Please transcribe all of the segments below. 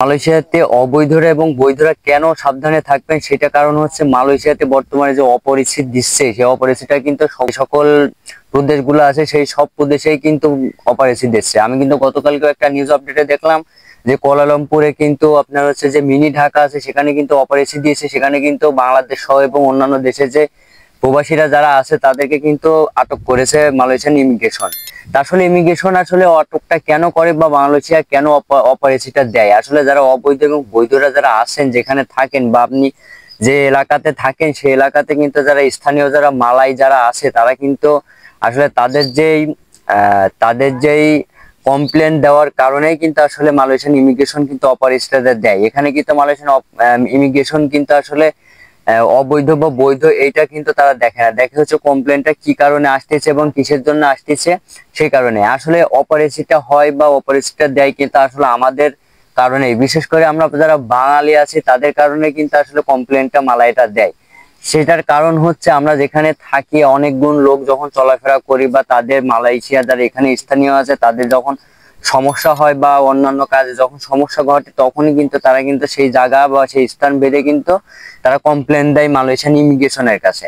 মালয়েশিয়াতে অবৈধরা এবং বৈধরা কেন সাবধানে থাকবেন সেটা কারণ হচ্ছে মালয়েশিয়াতে বর্তমানে যে অপরিচিত দিচ্ছে সেই অপরিচিতটা কিন্তু সকল প্রদেশগুলো আছে সেই সব প্রদেশেই কিন্তু অপরিচিত দিচ্ছে। আমি কিন্তু গতকালকে একটা নিউজ আপডেটে দেখলাম যে কুয়ালালামপুরে কিন্তু আপনার হচ্ছে যে মিনি ঢাকা আছে সেখানে কিন্তু অপরিচিত দিয়েছে, সেখানে কিন্তু বাংলাদেশ সহ এবং অন্যান্য দেশে যে প্রবাসীরা যারা আছে তাদেরকে কিন্তু আটক করেছে মালয়েশিয়ান ইমিগ্রেশন। আসলে ইমিগ্রেশন আসলে আটকটা কেন করে বা মালয়েশিয়া কেন অপরিচিতটা দেয়, আসলে যারা অবৈধ এবং বৈধরা যারা আছেন যেখানে থাকেন বা আপনি যে এলাকাতে থাকেন সেই এলাকাতে কিন্তু যারা স্থানীয় যারা মালাই যারা আছে তারা কিন্তু আসলে তাদের যেই কমপ্লেন দেওয়ার কারণেই কিন্তু আসলে মালয়েশিয়ান ইমিগ্রেশন কিন্তু অপরিচিতদের দেয়। এখানে কিন্তু মালয়েশিয়ান ইমিগ্রেশন কিন্তু আসলে অবৈধ বা বৈধ এইটা কিন্তু তারা দেখে না, দেখে হচ্ছে কমপ্লেনটা কি কারণে আসতেছে এবং কিসের জন্য আসতেছে সেই কারণে। আসলে অপরিচিত হয় বা অপরিচিত দেয় কিন্তু আসলে আমাদের কারণে, বিশেষ করে আমরা যারা বাঙালি আছি তাদের কারণে কিন্তু আসলে কমপ্লেনটা মালাইটা দেয়। সেটার কারণ হচ্ছে আমরা যেখানে থাকি অনেক গুণ লোক যখন চলাফেরা করি বা তাদের মালয়েশিয়া যারা এখানে স্থানীয় আছে তাদের যখন সমস্যা হয় বা অন্যান্য কাজে যখন সমস্যা ঘটে তখনই কিন্তু তারা কিন্তু সেই জায়গা বা সেই স্থান ভেদে কিন্তু তারা কমপ্লেন দেয় মালয়েশিয়ান ইমিগ্রেশনের কাছে।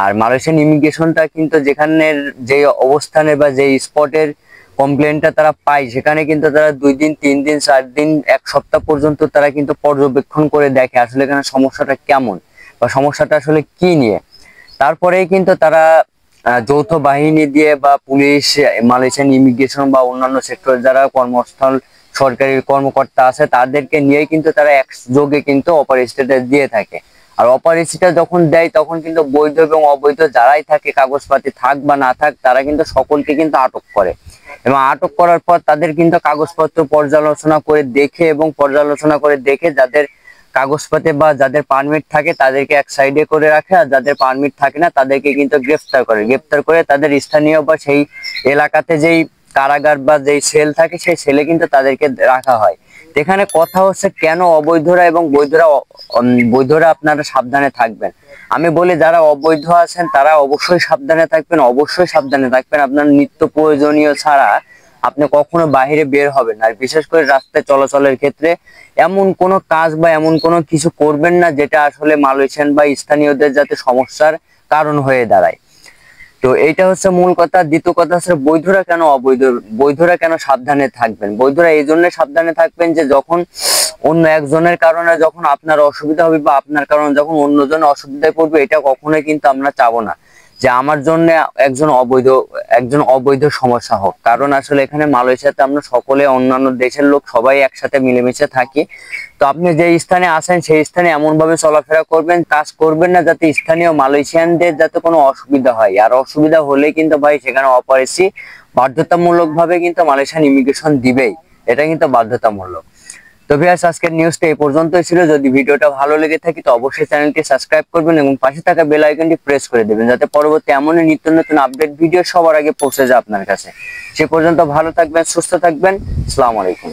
আর মালয়েশিয়ান ইমিগ্রেশনটা কিন্তু যেখানের যে অবস্থানে বা যে স্পটের কমপ্লেনটা তারা পায় সেখানে কিন্তু তারা 2 দিন 3 দিন 4 দিন 1 সপ্তাহ পর্যন্ত তারা কিন্তু পর্যবেক্ষণ করে দেখে আসলে এখানে সমস্যাটা কেমন বা সমস্যাটা আসলে কি নিয়ে। তারপরেই কিন্তু তারা যৌথ বাহিনী দিয়ে বা পুলিশ, মালয়েশিয়ান ইমিগ্রেশন বা অন্যান্য সেক্টর যারা কর্মস্থল সরকারি কর্মকর্তা আছে তাদেরকে নিয়ে কিন্তু তারা একযোগে কিন্তু অপারেশনটা দিয়ে থাকে। আর অপারেশনটা যখন দেয় তখন কিন্তু বৈধ এবং অবৈধ যারাই থাকে কাগজপাতি থাক বা না থাক তারা কিন্তু সকলকে কিন্তু আটক করে এবং আটক করার পর তাদের কিন্তু কাগজপত্র পর্যালোচনা করে দেখে যাদের কাগজপত্র বা যাদের পারমিট থাকে তাদেরকে এক সাইডে করে রাখে, আর যাদের পারমিট থাকে না তাদেরকে কিন্তু গ্রেফতার করে তাদের স্থানীয় বা সেই এলাকাতে যেই কারাগার বা যেই সেল থাকে সেই সেলে কিন্তু তাদেরকে রাখা হয়। এখানে কথা হচ্ছে কেন অবৈধরা এবং বৈধরা আপনারা সাবধানে থাকবেন। আমি বলি যারা অবৈধ আছেন তারা অবশ্যই সাবধানে থাকবেন, অবশ্যই সাবধানে থাকবেন। আপনার নিত্য প্রয়োজনীয় ছাড়া আপনি কখনো বাইরে বের হবেন না। আর বিশেষ করে রাস্তায় চলাচলের ক্ষেত্রে এমন কোনো কাজ বা এমন কোনো কিছু করবেন না যেটা আসলে মালয়েশিয়ান বা স্থানীয়দের যাতে সমস্যার কারণ হয়ে দাঁড়ায়। তো এইটা হচ্ছে মূল কথা। দ্বিতীয় কথা হচ্ছে বৈধরা কেন সাবধানে থাকবেন। বৈধরা এই জন্য সাবধানে থাকবেন যে যখন অন্য একজনের কারণে যখন আপনার অসুবিধা হবে বা আপনার কারণে যখন অন্যজন অসুবিধায় পড়বে এটা কখনোই কিন্তু আমরা চাবো না যে আমার জন্য একজন অবৈধ সমস্যা হোক। কারণ আসলে এখানে মালয়েশিয়াতে আমরা সকলে অন্যান্য দেশের লোক সবাই একসাথে মিলেমিশে থাকি। তো আপনি যে স্থানে আছেন সেই স্থানে এমন ভাবে চলাফেরা করবেন, কাজ করবেন না যাতে স্থানীয় মালয়েশিয়ানদের যাতে কোনো অসুবিধা হয়। আর অসুবিধা হলে কিন্তু ভাই সেখানে বাধ্যতামূলক ভাবে কিন্তু মালয়েশিয়ান ইমিগ্রেশন দিবেই, এটা কিন্তু বাধ্যতামূলক। তো ভিউয়ার্স আজকের নিউজটা এই পর্যন্তই ছিল। যদি ভিডিওটা ভালো লেগে থাকে তো অবশ্যই চ্যানেলটি সাবস্ক্রাইব করবেন এবং পাশে থাকা বেল আইকনটি প্রেস করে দেবেন যাতে পরবর্তী এমনই নিত্য নতুন আপডেট ভিডিও সবার আগে পৌঁছে যায় আপনার কাছে। সে পর্যন্ত ভালো থাকবেন, সুস্থ থাকবেন। আসসালামু আলাইকুম।